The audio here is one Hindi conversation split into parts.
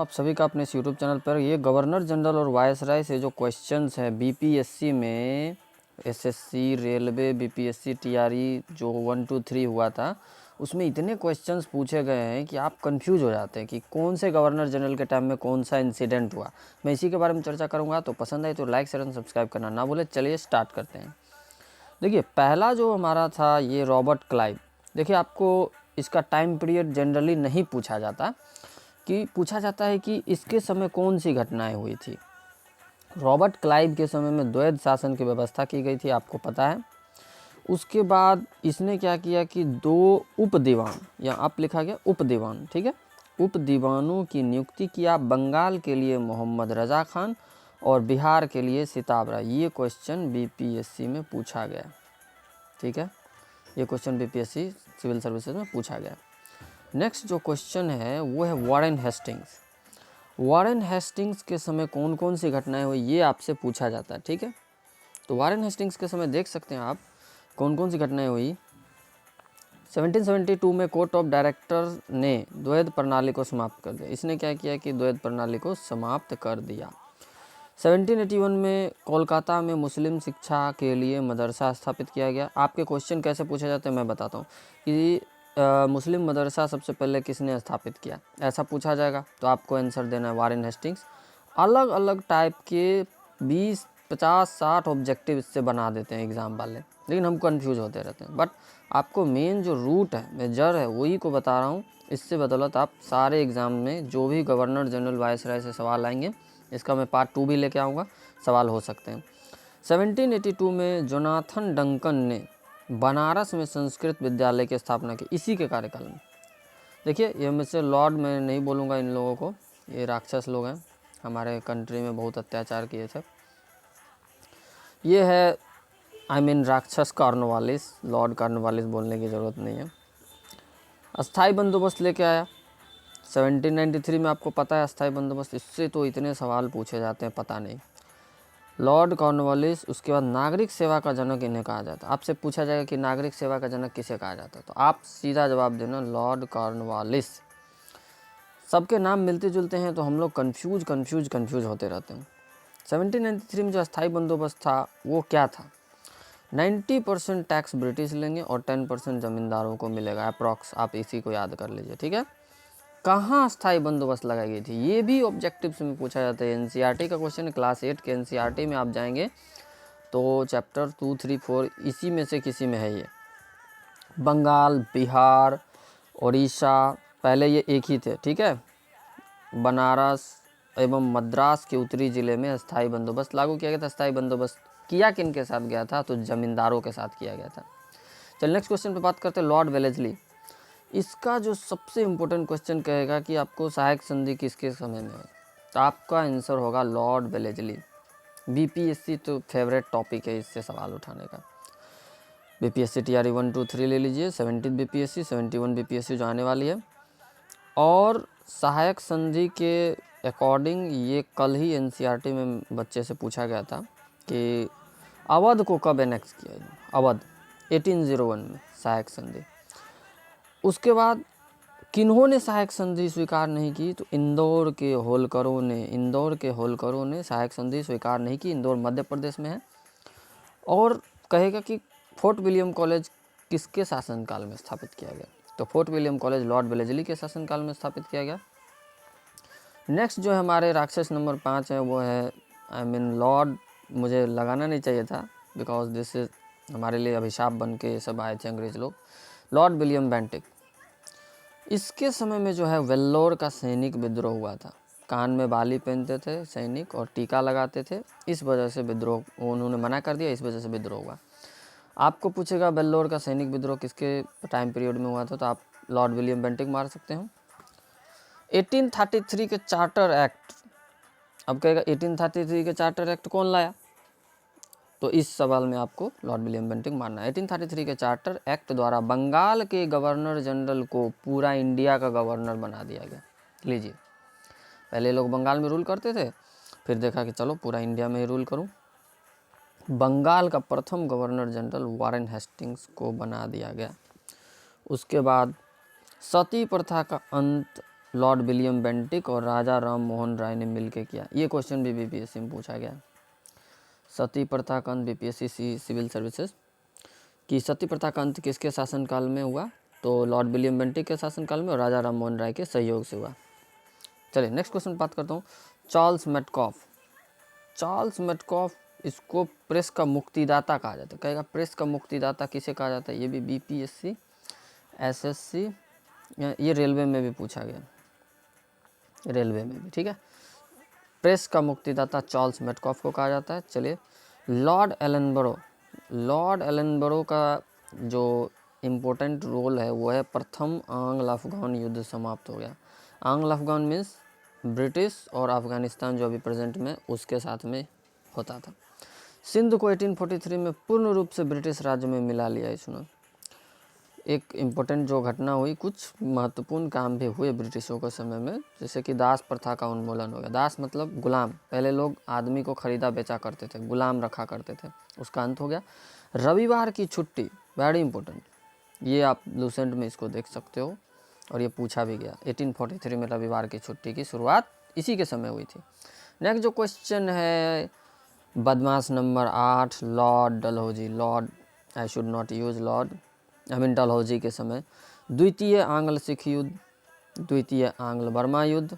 आप सभी का अपने इस यूट्यूब चैनल पर। ये गवर्नर जनरल और वायसराय से जो क्वेश्चंस है बीपीएससी में, एसएससी, रेलवे, बीपीएससी, टीआरई जो 1 2 3 हुआ था, उसमें इतने क्वेश्चंस पूछे गए हैं कि आप कंफ्यूज हो जाते हैं कि कौन से गवर्नर जनरल के टाइम में कौन सा इंसिडेंट हुआ। मैं इसी के बारे में चर्चा करूँगा, तो पसंद आए तो लाइक शेयर एंड सब्सक्राइब करना ना भूलें। चलिए स्टार्ट करते हैं। देखिए, पहला जो हमारा था ये रॉबर्ट क्लाइव। देखिए, आपको इसका टाइम पीरियड जनरली नहीं पूछा जाता, कि पूछा जाता है कि इसके समय कौन सी घटनाएं हुई थी। रॉबर्ट क्लाइव के समय में द्वैध शासन की व्यवस्था की गई थी, आपको पता है। उसके बाद इसने क्या किया कि 2 उप दीवान, या आप लिखा गया उप दीवान, ठीक है, उप दीवानों की नियुक्ति किया। बंगाल के लिए मोहम्मद रजा खान और बिहार के लिए सिताब राय। ये क्वेश्चन बीपीएससी में पूछा गया, ठीक है, ये क्वेश्चन बीपीएससी सिविल सर्विसेज में पूछा गया। नेक्स्ट जो क्वेश्चन है वो है वॉरेन हेस्टिंग्स। वॉरेन हेस्टिंग्स के समय कौन कौन सी घटनाएं हुई, ये आपसे पूछा जाता है, ठीक है। तो वॉरेन हेस्टिंग्स के समय देख सकते हैं आप कौन कौन सी घटनाएं हुई। 1772 में कोर्ट ऑफ डायरेक्टर ने द्वैध प्रणाली को समाप्त कर दिया। इसने क्या किया कि द्वैध प्रणाली को समाप्त कर दिया। 1781 में कोलकाता में मुस्लिम शिक्षा के लिए मदरसा स्थापित किया गया। आपके क्वेश्चन कैसे पूछे जाते हैं मैं बताता हूँ कि मुस्लिम मदरसा सबसे पहले किसने स्थापित किया, ऐसा पूछा जाएगा, तो आपको आंसर देना है वॉरेन हेस्टिंग्स। अलग अलग टाइप के 20, 50, 60 ऑब्जेक्टिव इससे बना देते हैं एग्ज़ाम वाले, लेकिन हम कंफ्यूज होते रहते हैं। बट आपको मेन जो रूट है, मैं जड़ है, वही को बता रहा हूँ। इससे बदौलत आप सारे एग्ज़ाम में जो भी गवर्नर जनरल वायसराय से सवाल आएंगे, इसका मैं पार्ट 2 भी लेके आऊँगा, सवाल हो सकते हैं। 1782 में जोनाथन डंकन ने बनारस में संस्कृत विद्यालय की स्थापना की, इसी के कार्यकाल में। देखिए, ये मुझसे लॉर्ड मैं नहीं बोलूँगा इन लोगों को, ये राक्षस लोग हैं, हमारे कंट्री में बहुत अत्याचार किए थे। ये है राक्षस कॉर्नवालिस, लॉर्ड कॉर्नवालिस बोलने की ज़रूरत नहीं है। अस्थाई बंदोबस्त लेके आया 1793 में, आपको पता है अस्थाई बंदोबस्त, इससे तो इतने सवाल पूछे जाते हैं पता नहीं। Lord Cornwallis. उसके बाद नागरिक सेवा का जनक इन्हें कहा जाता है। आपसे पूछा जाएगा कि नागरिक सेवा का जनक किसे कहा जाता है, तो आप सीधा जवाब देना लॉर्ड कॉर्नवालिस। सबके नाम मिलते जुलते हैं तो हम लोग कंफ्यूज होते रहते हैं। 1793 में जो अस्थाई बंदोबस्त था वो क्या था, 90% टैक्स ब्रिटिश लेंगे और 10% ज़मींदारों को मिलेगा, अप्रॉक्स, आप इसी को याद कर लीजिए, ठीक है। कहाँ स्थायी बंदोबस्त लगाई गई थी, ये भी ऑब्जेक्टिव्स में पूछा जाता है। एनसीईआरटी का क्वेश्चन है, क्लास 8 के एनसीईआरटी में आप जाएंगे तो चैप्टर 2, 3, 4 इसी में से किसी में है ये। बंगाल, बिहार, उड़ीसा, पहले ये एक ही थे, ठीक है। बनारस एवं मद्रास के उत्तरी जिले में अस्थाई बंदोबस्त लागू किया गया था। अस्थाई बंदोबस्त किया किन के साथ गया था, तो जमींदारों के साथ किया गया था। चल नेक्स्ट क्वेश्चन पे बात करते हैं, लॉर्ड वेलेस्ली। इसका जो सबसे इम्पोर्टेंट क्वेश्चन कहेगा कि आपको सहायक संधि किसके समय में है, तो आपका आंसर होगा लॉर्ड वेलेस्ली। बीपीएससी तो फेवरेट टॉपिक है इससे सवाल उठाने का। बीपीएससी टीआरई 1 2 3 ले लीजिए, 17 बीपीएससी, 71 बीपीएससी जो आने वाली है। और सहायक संधि के अकॉर्डिंग ये कल ही एनसीईआरटी में बच्चे से पूछा गया था कि अवध को कब एनेक्स किया, अवध 1801 में सहायक संधि। उसके बाद किन्होंने सहायक संधि स्वीकार नहीं की, तो इंदौर के होलकरों ने सहायक संधि स्वीकार नहीं की। इंदौर मध्य प्रदेश में है। और कहेगा कि फोर्ट विलियम कॉलेज किसके शासनकाल में स्थापित किया गया, तो fort William college Lord Wellesley के शासनकाल में स्थापित किया गया। नेक्स्ट जो है हमारे राक्षस नंबर 5 है वो है लॉर्ड, मुझे लगाना नहीं चाहिए था बिकॉज दिस इज हमारे लिए अभिशाप बन के सब आए थे अंग्रेज लोग, लॉर्ड विलियम बेंटिक। इसके समय में जो है वेल्लोर का सैनिक विद्रोह हुआ था। कान में बाली पहनते थे सैनिक और टीका लगाते थे, इस वजह से विद्रोह, उन्होंने मना कर दिया, इस वजह से विद्रोह हुआ। आपको पूछेगा वेल्लोर का सैनिक विद्रोह किसके टाइम पीरियड में हुआ था, तो आप लॉर्ड विलियम बेंटिक मार सकते हो। 1833 के चार्टर एक्ट, अब कहेगा 1833 के चार्टर एक्ट कौन लाया, तो इस सवाल में आपको लॉर्ड विलियम बेंटिक मानना है। 1833 के चार्टर एक्ट द्वारा बंगाल के गवर्नर जनरल को पूरा इंडिया का गवर्नर बना दिया गया। लीजिए, पहले लोग बंगाल में रूल करते थे, फिर देखा कि चलो पूरा इंडिया में ही रूल करूं। बंगाल का प्रथम गवर्नर जनरल वॉरेन हेस्टिंग्स को बना दिया गया। उसके बाद सती प्रथा का अंत लॉर्ड विलियम बेंटिक और राजा राम मोहन राय ने मिलकर किया? ये क्वेश्चन भी बीपीएससी में पूछा गया। सती प्रथा का अंत, बीपीएससी सिविल सर्विसेज, कि सती प्रथा का अंत किसके शासनकाल में हुआ? तो लॉर्ड विलियम बेंटिक के शासनकाल में और राजा राम मोहन राय के सहयोग से हुआ। चलिए नेक्स्ट क्वेश्चन बात करता हूँ। Charles Metcalfe. चार्ल्स मेटकॉफ, इसको प्रेस का मुक्तिदाता कहा जाता है। कहेगा प्रेस का मुक्तिदाता किसे कहा जाता है? ये भी बीपीएससी, एसएससी, ये रेलवे में भी पूछा गया, रेलवे में भी, ठीक है। प्रेस का मुक्तिदाता चार्ल्स मेटकॉफ को कहा जाता है। चलिए लॉर्ड एलनबरो। लॉर्ड एलनबरो का जो इम्पोर्टेंट रोल है वो है प्रथम आंग्ल अफगान युद्ध समाप्त हो गया। आंग्ल अफगान मीन्स ब्रिटिश और अफगानिस्तान जो अभी प्रेजेंट में उसके साथ में होता था। सिंध को 1843 में पूर्ण रूप से ब्रिटिश राज्य में मिला लिया। सुनो एक इम्पोर्टेंट जो घटना हुई, कुछ महत्वपूर्ण काम भी हुए ब्रिटिशों के समय में, जैसे कि दास प्रथा का उन्मूलन हो गया। दास मतलब गुलाम, पहले लोग आदमी को खरीदा बेचा करते थे, गुलाम रखा करते थे, उसका अंत हो गया। रविवार की छुट्टी, वेरी इंपॉर्टेंट, ये आप लूसेंट में इसको देख सकते हो और ये पूछा भी गया। 1843 में रविवार की छुट्टी की शुरुआत इसी के समय हुई थी। नेक्स्ट जो क्वेश्चन है बदमाश number 8, Lord Dalhousie. Lord, I should not use Lord, Dalhousie के समय द्वितीय आंग्ल सिख युद्ध, द्वितीय आंग्ल बर्मा युद्ध,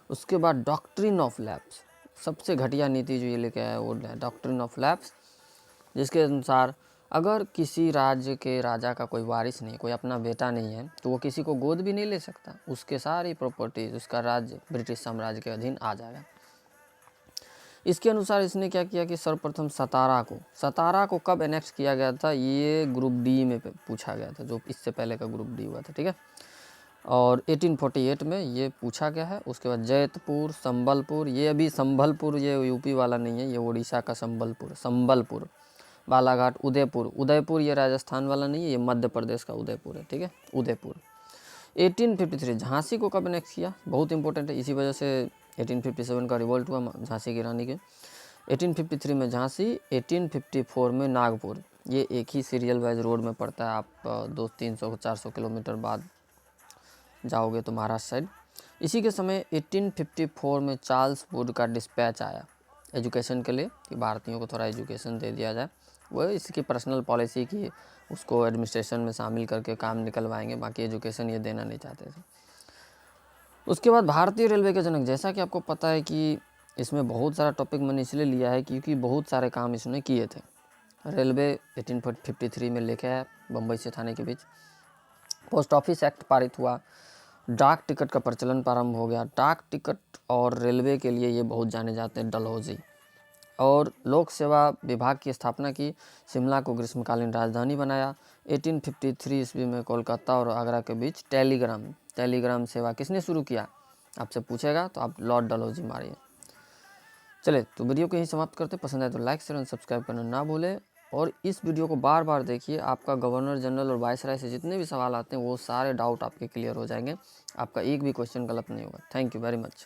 उसके बाद डॉक्ट्रिन ऑफ लैप्स, सबसे घटिया नीति जो ये लेके आया वो है डॉक्ट्रिन ऑफ लैप्स, जिसके अनुसार अगर किसी राज्य के राजा का कोई वारिस नहीं, कोई अपना बेटा नहीं है, तो वो किसी को गोद भी नहीं ले सकता, उसके सारी प्रॉपर्टीज, उसका राज्य ब्रिटिश साम्राज्य के अधीन आ जाएगा। इसके अनुसार इसने क्या किया कि सर्वप्रथम सतारा को कब एनेक्स किया गया था? ये ग्रुप डी में पूछा गया था, जो इससे पहले का ग्रुप डी हुआ था, ठीक है। और 1848 में ये पूछा गया है। उसके बाद जैतपुर, संबलपुर, ये अभी संबलपुर ये यूपी वाला नहीं है, ये उड़ीसा का संबलपुर, बालाघाट, उदयपुर ये राजस्थान वाला नहीं है, ये मध्य प्रदेश का उदयपुर है, ठीक है, उदयपुर। 1853 झांसी को कब एनेक्स किया? बहुत इंपॉर्टेंट है, इसी वजह से 1857 का रिवोल्ट हुआ झांसी की रानी के। 1853 में झांसी, 1854 में नागपुर, ये एक ही सीरियल वाइज रोड में पड़ता है, आप 200-300-400 किलोमीटर बाद जाओगे तो महाराष्ट्र साइड। इसी के समय 1854 में चार्ल्स वुड का डिस्पैच आया एजुकेशन के लिए, कि भारतीयों को थोड़ा एजुकेशन दे दिया जाए। वो इसकी पर्सनल पॉलिसी की, उसको एडमिनिस्ट्रेशन में शामिल करके काम निकलवाएंगे, बाकी एजुकेशन ये देना नहीं चाहते थे। उसके बाद भारतीय रेलवे के जनक, जैसा कि आपको पता है कि इसमें बहुत सारा टॉपिक मैंने इसलिए लिया है क्योंकि बहुत सारे काम इसने किए थे। रेलवे 1853 में लेके आया बम्बई से थाने के बीच। पोस्ट ऑफिस एक्ट पारित हुआ, डाक टिकट का प्रचलन प्रारंभ हो गया। डाक टिकट और रेलवे के लिए ये बहुत जाने जाते हैं डलहौजी। और लोक सेवा विभाग की स्थापना की, शिमला को ग्रीष्मकालीन राजधानी बनाया। 1853 ईस्वी में कोलकाता और आगरा के बीच टेलीग्राम सेवा किसने शुरू किया? आपसे पूछेगा तो आप लॉर्ड डलहौजी मारिए। चले तो वीडियो को यहीं समाप्त करते। पसंद आए तो लाइक शेयर और सब्सक्राइब करना ना भूलें, और इस वीडियो को बार बार देखिए। आपका गवर्नर जनरल और वाइसराय से जितने भी सवाल आते हैं वो सारे डाउट आपके क्लियर हो जाएंगे, आपका एक भी क्वेश्चन गलत नहीं होगा। Thank you very much.